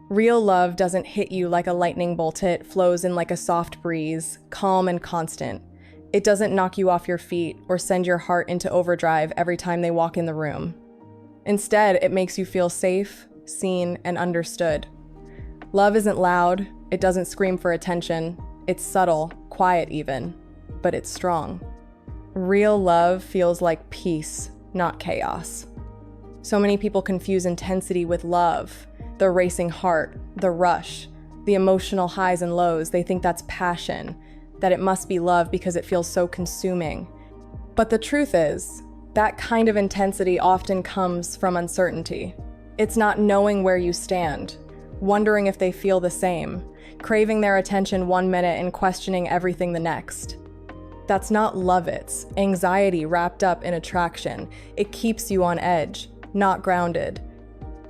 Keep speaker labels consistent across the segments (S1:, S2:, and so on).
S1: Real love doesn't hit you like a lightning bolt. It flows in like a soft breeze, calm and constant. It doesn't knock you off your feet or send your heart into overdrive every time they walk in the room. Instead, it makes you feel safe, seen, and understood. Love isn't loud, it doesn't scream for attention, it's subtle, quiet even, but it's strong. Real love feels like peace, not chaos. So many people confuse intensity with love, the racing heart, the rush, the emotional highs and lows. They think that's passion, that it must be love because it feels so consuming. But the truth is, that kind of intensity often comes from uncertainty. It's not knowing where you stand, wondering if they feel the same, craving their attention one minute and questioning everything the next. That's not love, it's anxiety wrapped up in attraction. It keeps you on edge, not grounded.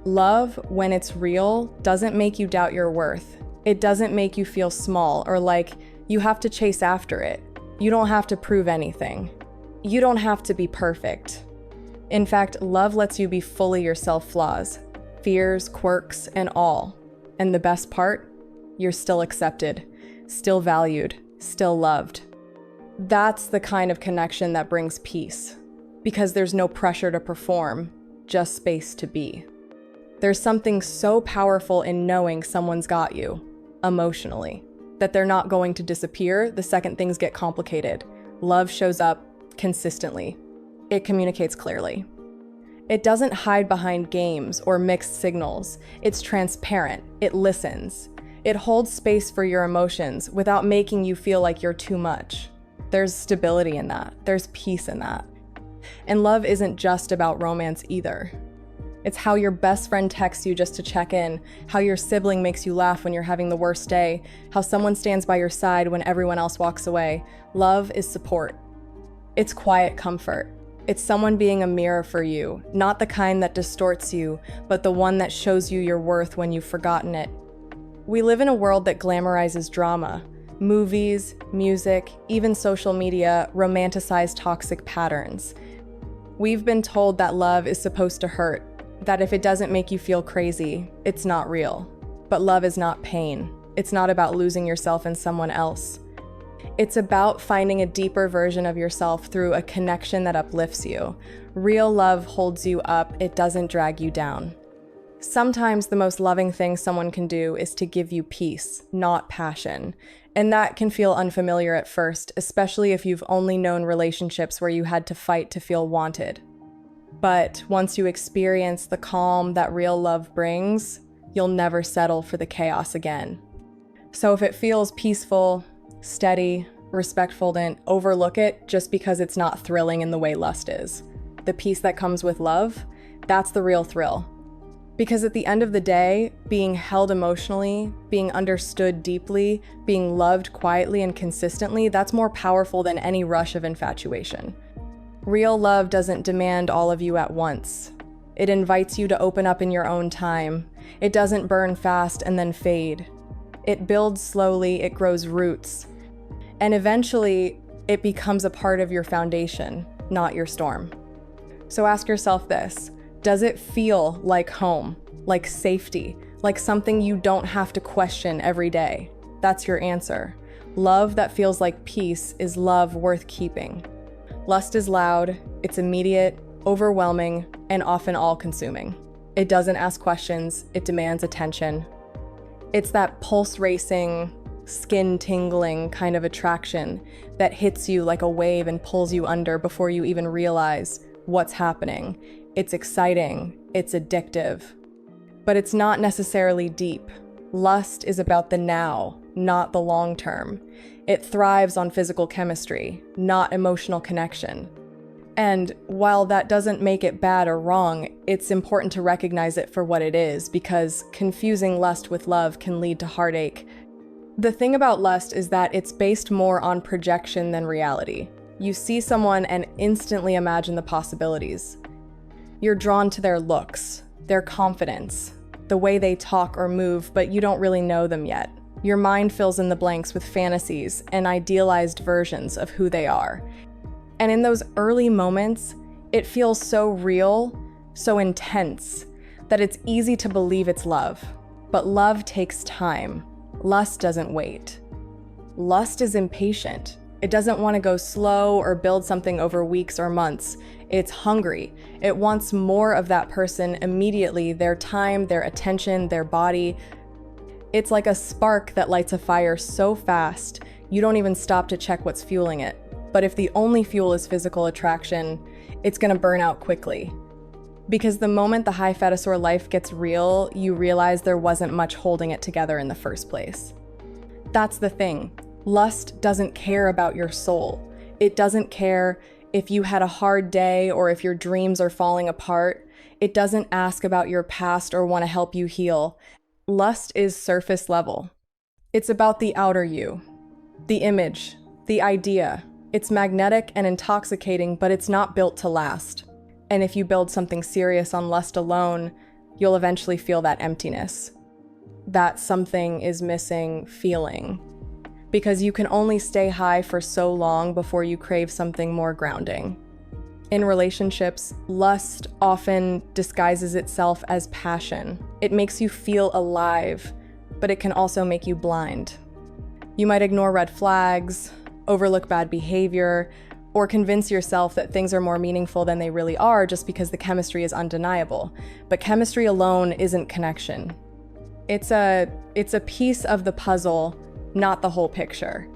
S1: Love, when it's real, doesn't make you doubt your worth. It doesn't make you feel small or like you have to chase after it. You don't have to prove anything. You don't have to be perfect. In fact, love lets you be fully yourself, flaws, fears, quirks, and all. And the best part? You're still accepted, still valued, still loved. That's the kind of connection that brings peace, because there's no pressure to perform, just space to be. There's something so powerful in knowing someone's got you, emotionally, that they're not going to disappear the second things get complicated. Love shows up consistently. It communicates clearly. It doesn't hide behind games or mixed signals. It's transparent. It listens. It holds space for your emotions without making you feel like you're too much. There's stability in that. There's peace in that. And love isn't just about romance either. It's how your best friend texts you just to check in, how your sibling makes you laugh when you're having the worst day, how someone stands by your side when everyone else walks away. Love is support. It's quiet comfort. It's someone being a mirror for you, not the kind that distorts you, but the one that shows you your worth when you've forgotten it. We live in a world that glamorizes drama. Movies, music, even social media romanticize toxic patterns. We've been told that love is supposed to hurt, that if it doesn't make you feel crazy, it's not real. But love is not pain. It's not about losing yourself in someone else. It's about finding a deeper version of yourself through a connection that uplifts you. Real love holds you up, it doesn't drag you down. Sometimes the most loving thing someone can do is to give you peace, not passion. And that can feel unfamiliar at first, especially if you've only known relationships where you had to fight to feel wanted. But once you experience the calm that real love brings, you'll never settle for the chaos again. So if it feels peaceful, steady, respectful, then overlook it just because it's not thrilling in the way lust is. The peace that comes with love, that's the real thrill. Because at the end of the day, being held emotionally, being understood deeply, being loved quietly and consistently, that's more powerful than any rush of infatuation. Real love doesn't demand all of you at once. It invites you to open up in your own time. It doesn't burn fast and then fade. It builds slowly, it grows roots. And eventually, it becomes a part of your foundation, not your storm. So ask yourself this. Does it feel like home, like safety, like something you don't have to question every day? That's your answer. Love that feels like peace is love worth keeping. Lust is loud, it's immediate, overwhelming, and often all-consuming. It doesn't ask questions, it demands attention. It's that pulse-racing, skin-tingling kind of attraction that hits you like a wave and pulls you under before you even realize what's happening. It's exciting, it's addictive, but it's not necessarily deep. Lust is about the now, not the long term. It thrives on physical chemistry, not emotional connection. And while that doesn't make it bad or wrong, it's important to recognize it for what it is, because confusing lust with love can lead to heartache. The thing about lust is that it's based more on projection than reality. You see someone and instantly imagine the possibilities. You're drawn to their looks, their confidence, the way they talk or move, but you don't really know them yet. Your mind fills in the blanks with fantasies and idealized versions of who they are. And in those early moments, it feels so real, so intense, that it's easy to believe it's love. But love takes time. Lust doesn't wait. Lust is impatient. It doesn't want to go slow or build something over weeks or months. It's hungry. It wants more of that person immediately, their time, their attention, their body. It's like a spark that lights a fire so fast, you don't even stop to check what's fueling it. But if the only fuel is physical attraction, it's gonna burn out quickly. Because the moment the high fetosaur life gets real, you realize there wasn't much holding it together in the first place. That's the thing. Lust doesn't care about your soul. It doesn't care if you had a hard day or if your dreams are falling apart. It doesn't ask about your past or want to help you heal. Lust is surface level. It's about the outer you, the image, the idea. It's magnetic and intoxicating, but it's not built to last. And if you build something serious on lust alone, you'll eventually feel that emptiness. That something is missing feeling. Because you can only stay high for so long before you crave something more grounding. In relationships, lust often disguises itself as passion. It makes you feel alive, but it can also make you blind. You might ignore red flags, overlook bad behavior, or convince yourself that things are more meaningful than they really are just because the chemistry is undeniable. But chemistry alone isn't connection. It's a piece of the puzzle, not the whole picture.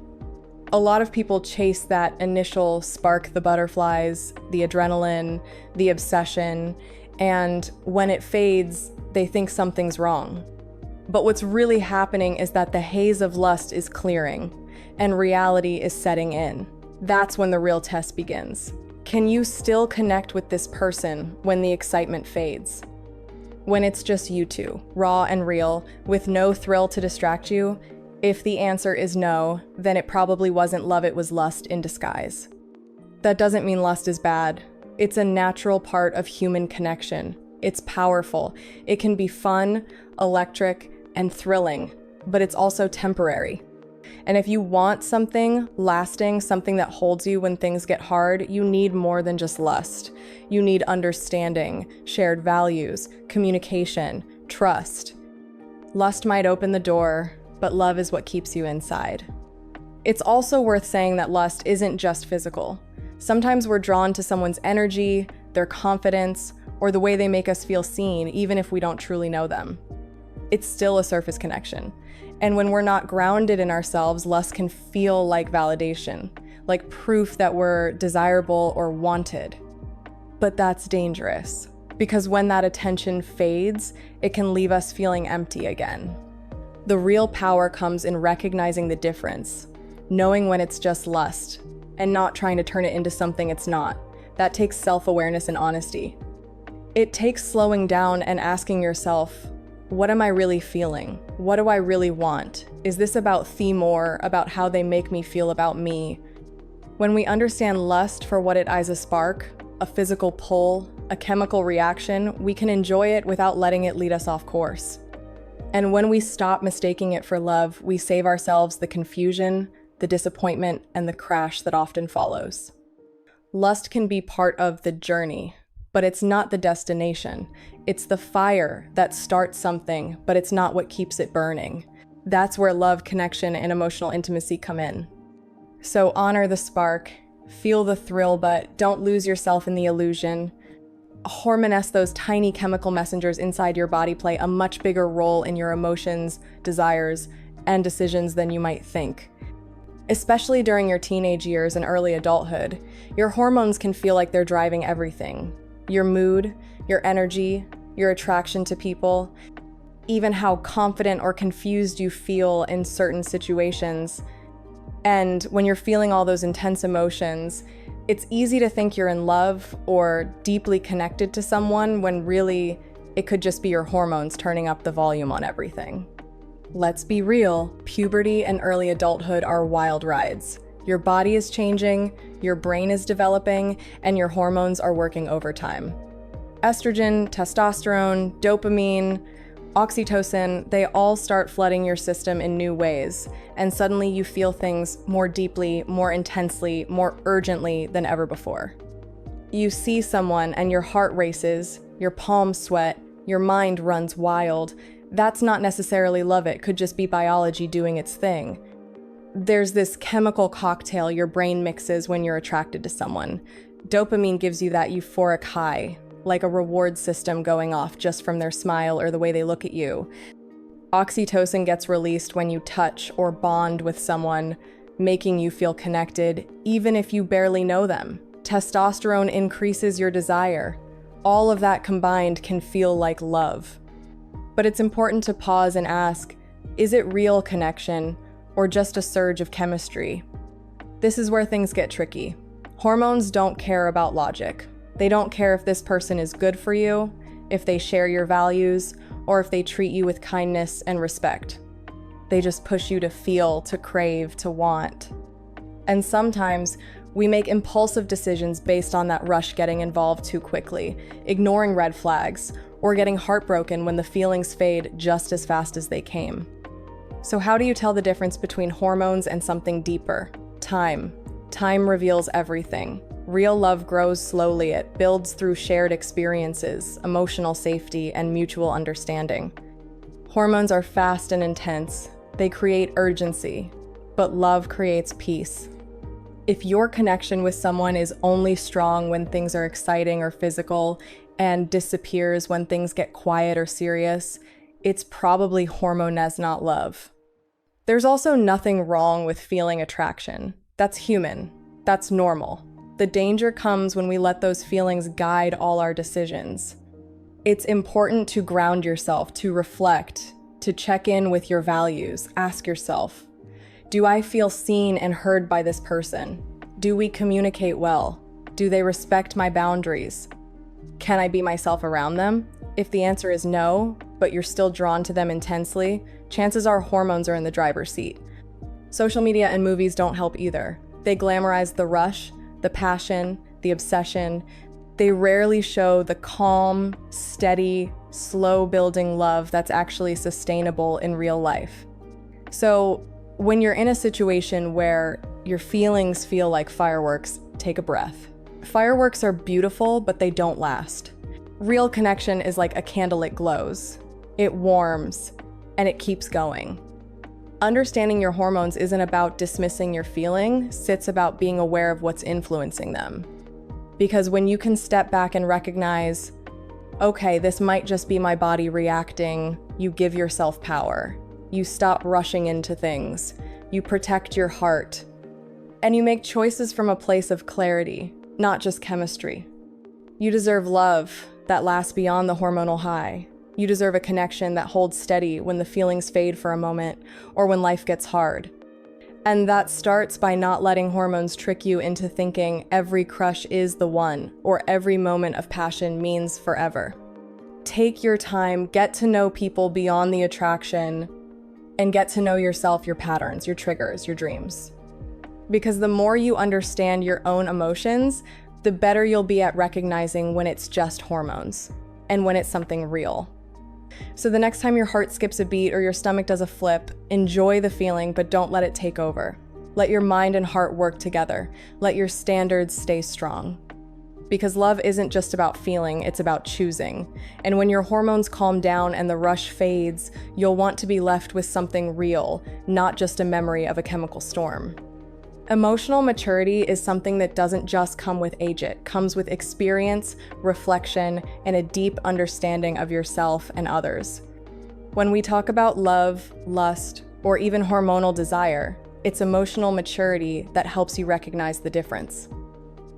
S1: A lot of people chase that initial spark, the butterflies, the adrenaline, the obsession, and when it fades, they think something's wrong. But what's really happening is that the haze of lust is clearing, and reality is setting in. That's when the real test begins. Can you still connect with this person when the excitement fades? When it's just you two, raw and real, with no thrill to distract you? If the answer is no, then it probably wasn't love, it was lust in disguise. That doesn't mean lust is bad. It's a natural part of human connection. It's powerful. It can be fun, electric, and thrilling, but it's also temporary. And if you want something lasting, something that holds you when things get hard, you need more than just lust. You need understanding, shared values, communication, trust. Lust might open the door, but love is what keeps you inside. It's also worth saying that lust isn't just physical. Sometimes we're drawn to someone's energy, their confidence, or the way they make us feel seen, even if we don't truly know them. It's still a surface connection. And when we're not grounded in ourselves, lust can feel like validation, like proof that we're desirable or wanted. But that's dangerous, because when that attention fades, it can leave us feeling empty again. The real power comes in recognizing the difference, knowing when it's just lust, and not trying to turn it into something it's not. That takes self-awareness and honesty. It takes slowing down and asking yourself, what am I really feeling? What do I really want? Is this about more about how they make me feel about me? When we understand lust for what it is, a spark, a physical pull, a chemical reaction, we can enjoy it without letting it lead us off course. And when we stop mistaking it for love, we save ourselves the confusion, the disappointment, and the crash that often follows. Lust can be part of the journey, but it's not the destination. It's the fire that starts something, but it's not what keeps it burning. That's where love, connection, and emotional intimacy come in. So honor the spark, feel the thrill, but don't lose yourself in the illusion. Hormones, those tiny chemical messengers inside your body, play a much bigger role in your emotions, desires, and decisions than you might think. Especially during your teenage years and early adulthood, your hormones can feel like they're driving everything. Your mood, your energy, your attraction to people, even how confident or confused you feel in certain situations. And when you're feeling all those intense emotions, it's easy to think you're in love or deeply connected to someone when really it could just be your hormones turning up the volume on everything. Let's be real, puberty and early adulthood are wild rides. Your body is changing, your brain is developing, and your hormones are working overtime. Estrogen, testosterone, dopamine, oxytocin, they all start flooding your system in new ways, and suddenly you feel things more deeply, more intensely, more urgently than ever before. You see someone and your heart races, your palms sweat, your mind runs wild, That's not necessarily love, it could just be biology doing its thing. There's this chemical cocktail your brain mixes when you're attracted to someone. Dopamine gives you that euphoric high, like a reward system going off just from their smile or the way they look at you. Oxytocin gets released when you touch or bond with someone, making you feel connected, even if you barely know them. Testosterone increases your desire. All of that combined can feel like love. But it's important to pause and ask, is it real connection or just a surge of chemistry? This is where things get tricky. Hormones don't care about logic. They don't care if this person is good for you, if they share your values, or if they treat you with kindness and respect. They just push you to feel, to crave, to want. And sometimes we make impulsive decisions based on that rush getting involved too quickly, ignoring red flags, or getting heartbroken when the feelings fade just as fast as they came. So how do you tell the difference between hormones and something deeper? Time. Time reveals everything. Real love grows slowly. It builds through shared experiences, emotional safety, and mutual understanding. Hormones are fast and intense. They create urgency, but love creates peace. If your connection with someone is only strong when things are exciting or physical and disappears when things get quiet or serious, it's probably hormones, not love. There's also nothing wrong with feeling attraction. That's human. That's normal. The danger comes when we let those feelings guide all our decisions. It's important to ground yourself, to reflect, to check in with your values. Ask yourself, do I feel seen and heard by this person? Do we communicate well? Do they respect my boundaries? Can I be myself around them? If the answer is no, but you're still drawn to them intensely, chances are hormones are in the driver's seat. Social media and movies don't help either. They glamorize the rush, the passion, the obsession. They rarely show the calm, steady, slow-building love that's actually sustainable in real life. So when you're in a situation where your feelings feel like fireworks, take a breath. Fireworks are beautiful, but they don't last. Real connection is like a candle, it glows, it warms, and it keeps going. Understanding your hormones isn't about dismissing your feelings, it's about being aware of what's influencing them. Because when you can step back and recognize, okay, this might just be my body reacting, you give yourself power. You stop rushing into things. You protect your heart. And you make choices from a place of clarity, not just chemistry. You deserve love that lasts beyond the hormonal high. You deserve a connection that holds steady when the feelings fade for a moment or when life gets hard. And that starts by not letting hormones trick you into thinking every crush is the one or every moment of passion means forever. Take your time, get to know people beyond the attraction, and get to know yourself, your patterns, your triggers, your dreams. Because the more you understand your own emotions, the better you'll be at recognizing when it's just hormones and when it's something real. So the next time your heart skips a beat or your stomach does a flip, enjoy the feeling, but don't let it take over. Let your mind and heart work together. Let your standards stay strong. Because love isn't just about feeling, it's about choosing. And when your hormones calm down and the rush fades, you'll want to be left with something real, not just a memory of a chemical storm. Emotional maturity is something that doesn't just come with age, it comes with experience, reflection, and a deep understanding of yourself and others. When we talk about love, lust, or even hormonal desire, it's emotional maturity that helps you recognize the difference.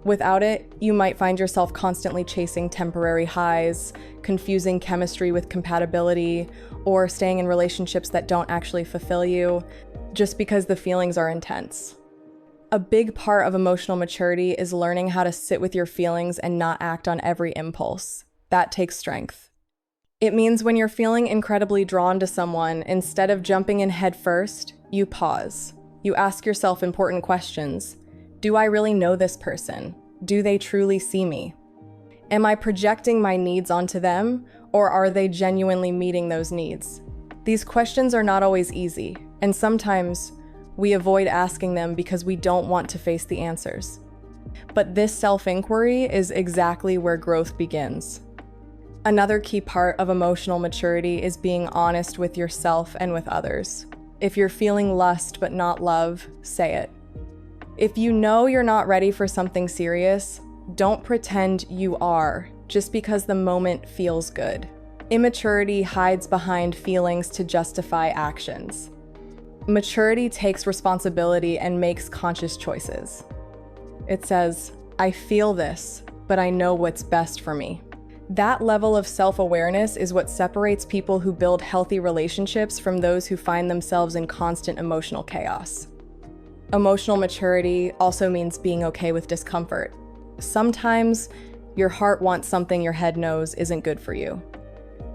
S1: Without it, you might find yourself constantly chasing temporary highs, confusing chemistry with compatibility, or staying in relationships that don't actually fulfill you, just because the feelings are intense. A big part of emotional maturity is learning how to sit with your feelings and not act on every impulse. That takes strength. It means when you're feeling incredibly drawn to someone, instead of jumping in head first, you pause. You ask yourself important questions. Do I really know this person? Do they truly see me? Am I projecting my needs onto them, or are they genuinely meeting those needs? These questions are not always easy, and sometimes we avoid asking them because we don't want to face the answers. But this self-inquiry is exactly where growth begins. Another key part of emotional maturity is being honest with yourself and with others. If you're feeling lust but not love, say it. If you know you're not ready for something serious, don't pretend you are just because the moment feels good. Immaturity hides behind feelings to justify actions. Maturity takes responsibility and makes conscious choices. It says, I feel this, but I know what's best for me. That level of self-awareness is what separates people who build healthy relationships from those who find themselves in constant emotional chaos. Emotional maturity also means being okay with discomfort. Sometimes your heart wants something your head knows isn't good for you.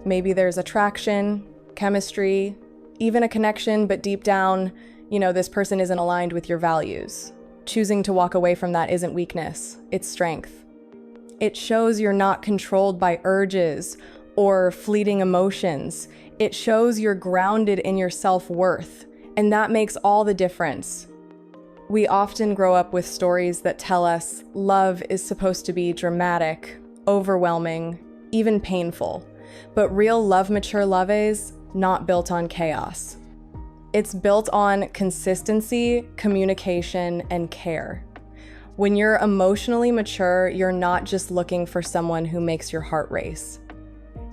S1: Maybe there's attraction, chemistry, even a connection, but deep down, this person isn't aligned with your values. Choosing to walk away from that isn't weakness, it's strength. It shows you're not controlled by urges or fleeting emotions. It shows you're grounded in your self-worth, and that makes all the difference. We often grow up with stories that tell us love is supposed to be dramatic, overwhelming, even painful. But real mature love is not built on chaos. It's built on consistency, communication, and care. When you're emotionally mature, you're not just looking for someone who makes your heart race.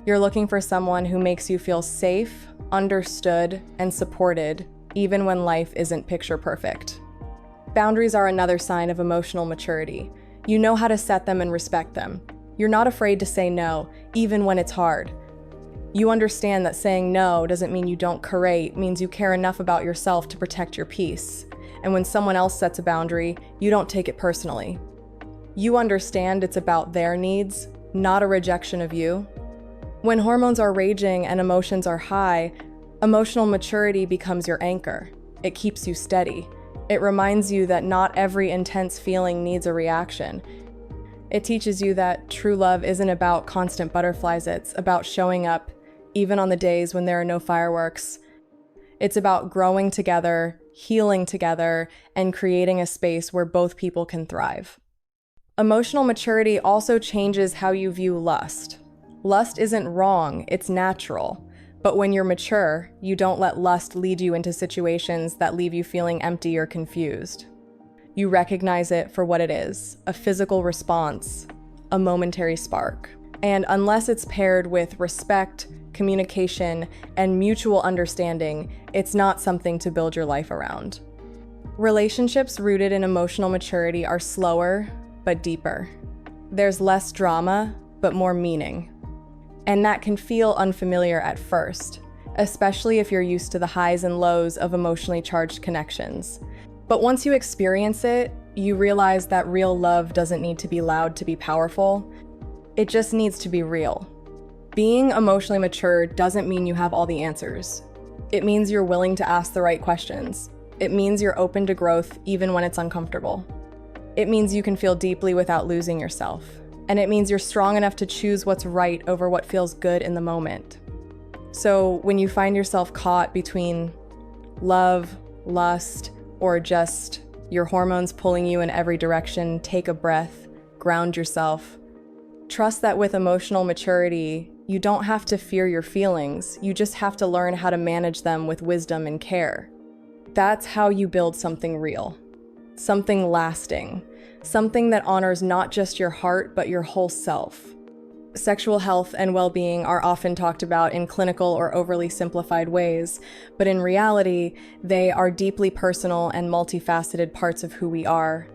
S1: You're looking for someone who makes you feel safe, understood, and supported, even when life isn't picture perfect. Boundaries are another sign of emotional maturity. You know how to set them and respect them. You're not afraid to say no, even when it's hard. You understand that saying no doesn't mean you don't curate, it means you care enough about yourself to protect your peace. And when someone else sets a boundary, you don't take it personally. You understand it's about their needs, not a rejection of you. When hormones are raging and emotions are high, emotional maturity becomes your anchor. It keeps you steady. It reminds you that not every intense feeling needs a reaction. It teaches you that true love isn't about constant butterflies, it's about showing up, even on the days when there are no fireworks. It's about growing together, healing together, and creating a space where both people can thrive. Emotional maturity also changes how you view lust. Lust isn't wrong, it's natural. But when you're mature, you don't let lust lead you into situations that leave you feeling empty or confused. You recognize it for what it is, a physical response, a momentary spark. And unless it's paired with respect, communication, and mutual understanding, it's not something to build your life around. Relationships rooted in emotional maturity are slower, but deeper. There's less drama, but more meaning. And that can feel unfamiliar at first, especially if you're used to the highs and lows of emotionally charged connections. But once you experience it, you realize that real love doesn't need to be loud to be powerful. It just needs to be real. Being emotionally mature doesn't mean you have all the answers. It means you're willing to ask the right questions. It means you're open to growth even when it's uncomfortable. It means you can feel deeply without losing yourself. And it means you're strong enough to choose what's right over what feels good in the moment. So when you find yourself caught between love, lust, or just your hormones pulling you in every direction, take a breath, ground yourself. Trust that with emotional maturity, you don't have to fear your feelings, you just have to learn how to manage them with wisdom and care. That's how you build something real, something lasting, something that honors not just your heart, but your whole self. Sexual health and well-being are often talked about in clinical or overly simplified ways, but in reality, they are deeply personal and multifaceted parts of who we are.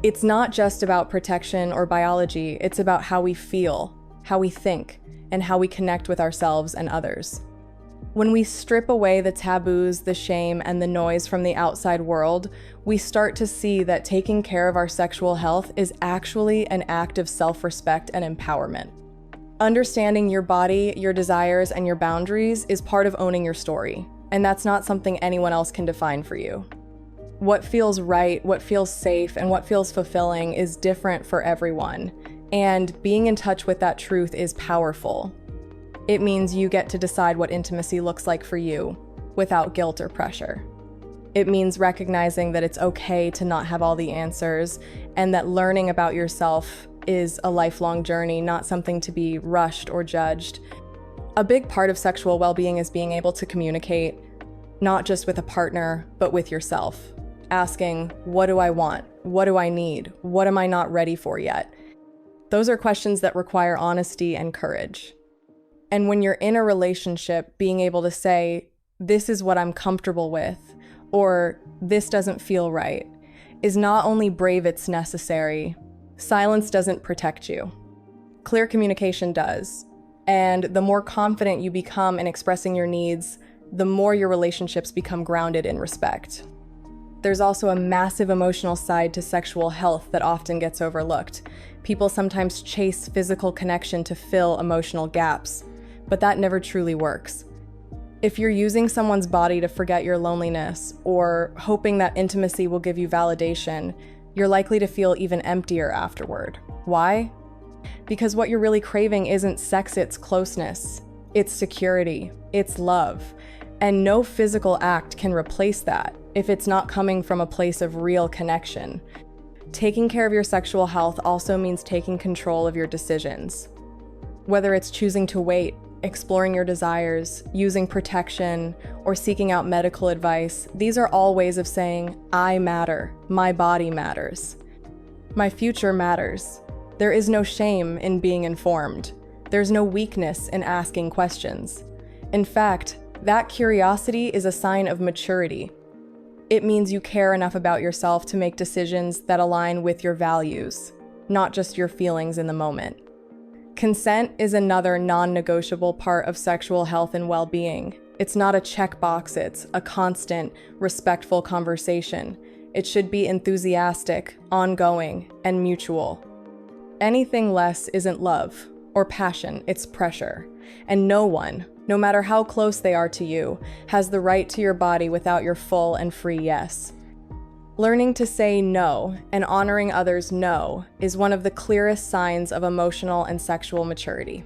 S1: It's not just about protection or biology, it's about how we feel, how we think, and how we connect with ourselves and others. When we strip away the taboos, the shame, and the noise from the outside world, we start to see that taking care of our sexual health is actually an act of self-respect and empowerment. Understanding your body, your desires, and your boundaries is part of owning your story, and that's not something anyone else can define for you. What feels right, what feels safe, and what feels fulfilling is different for everyone, and being in touch with that truth is powerful. It means you get to decide what intimacy looks like for you, without guilt or pressure. It means recognizing that it's okay to not have all the answers, and that learning about yourself is a lifelong journey, not something to be rushed or judged. A big part of sexual well-being is being able to communicate, not just with a partner, but with yourself. Asking, what do I want? What do I need? What am I not ready for yet? Those are questions that require honesty and courage. And when you're in a relationship, being able to say, this is what I'm comfortable with, or this doesn't feel right, is not only brave, it's necessary. Silence doesn't protect you. Clear communication does. And the more confident you become in expressing your needs, the more your relationships become grounded in respect. There's also a massive emotional side to sexual health that often gets overlooked. People sometimes chase physical connection to fill emotional gaps, but that never truly works. If you're using someone's body to forget your loneliness or hoping that intimacy will give you validation, you're likely to feel even emptier afterward. Why? Because what you're really craving isn't sex, it's closeness, it's security, it's love. And no physical act can replace that if it's not coming from a place of real connection. Taking care of your sexual health also means taking control of your decisions. Whether it's choosing to wait, exploring your desires, using protection, or seeking out medical advice, these are all ways of saying, I matter, my body matters. My future matters. There is no shame in being informed. There's no weakness in asking questions. In fact, that curiosity is a sign of maturity. It means you care enough about yourself to make decisions that align with your values, not just your feelings in the moment. Consent is another non-negotiable part of sexual health and well-being. It's not a checkbox, it's a constant, respectful conversation. It should be enthusiastic, ongoing, and mutual. Anything less isn't love or passion, it's pressure. And no one, no matter how close they are to you, has the right to your body without your full and free yes. Learning to say no and honoring others' no is one of the clearest signs of emotional and sexual maturity.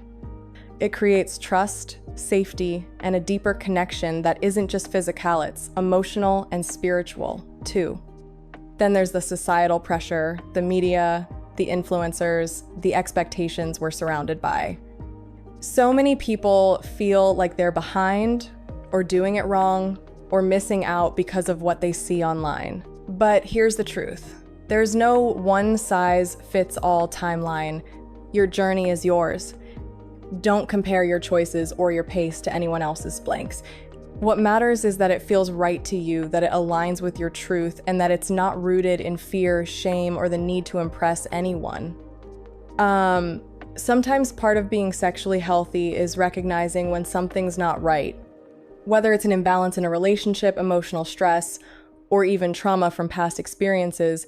S1: It creates trust, safety, and a deeper connection that isn't just physical, it's emotional and spiritual, too. Then there's the societal pressure, the media, the influencers, the expectations we're surrounded by. So many people feel like they're behind, or doing it wrong, or missing out because of what they see online. But here's the truth. There's no one-size-fits-all timeline. Your journey is yours. Don't compare your choices or your pace to anyone else's blanks. What matters is that it feels right to you, that it aligns with your truth, and that it's not rooted in fear, shame, or the need to impress anyone. Sometimes part of being sexually healthy is recognizing when something's not right. Whether it's an imbalance in a relationship, emotional stress, or even trauma from past experiences,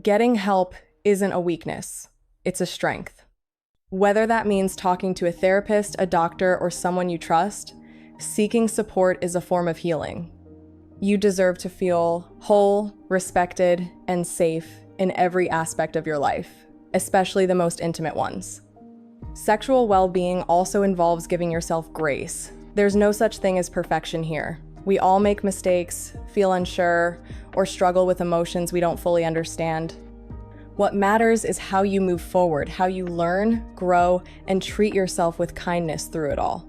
S1: getting help isn't a weakness, it's a strength. Whether that means talking to a therapist, a doctor, or someone you trust, seeking support is a form of healing. You deserve to feel whole, respected, and safe in every aspect of your life, especially the most intimate ones. Sexual well-being also involves giving yourself grace. There's no such thing as perfection here. We all make mistakes, feel unsure, or struggle with emotions we don't fully understand. What matters is how you move forward, how you learn, grow, and treat yourself with kindness through it all.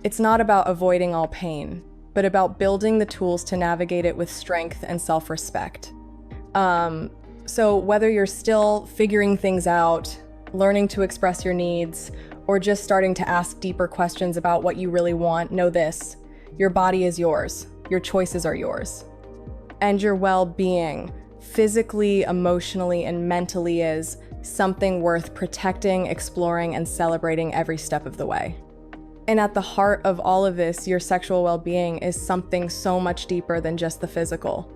S1: It's not about avoiding all pain, but about building the tools to navigate it with strength and self-respect. So whether you're still figuring things out, learning to express your needs, or just starting to ask deeper questions about what you really want, know this: your body is yours, your choices are yours. And your well-being, physically, emotionally, and mentally, is something worth protecting, exploring, and celebrating every step of the way. And at the heart of all of this, your sexual well-being is something so much deeper than just the physical.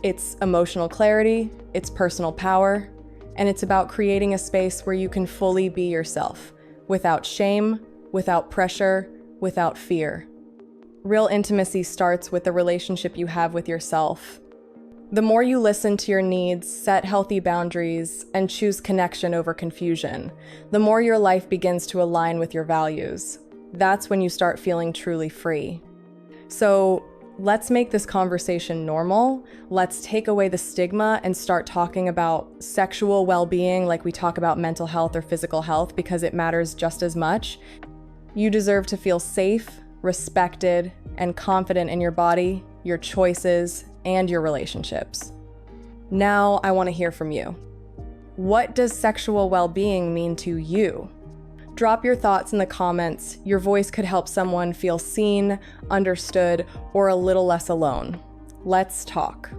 S1: It's emotional clarity, it's personal power, and it's about creating a space where you can fully be yourself, without shame, without pressure, without fear. Real intimacy starts with the relationship you have with yourself. The more you listen to your needs, set healthy boundaries, and choose connection over confusion, the more your life begins to align with your values. That's when you start feeling truly free. So, Let's make this conversation normal. Let's take away the stigma and start talking about sexual well-being like we talk about mental health or physical health, because it matters just as much. You deserve to feel safe, respected, and confident in your body, your choices, and your relationships. Now, I want to hear from you. What does sexual well-being mean to you? Drop your thoughts in the comments. Your voice could help someone feel seen, understood, or a little less alone. Let's talk.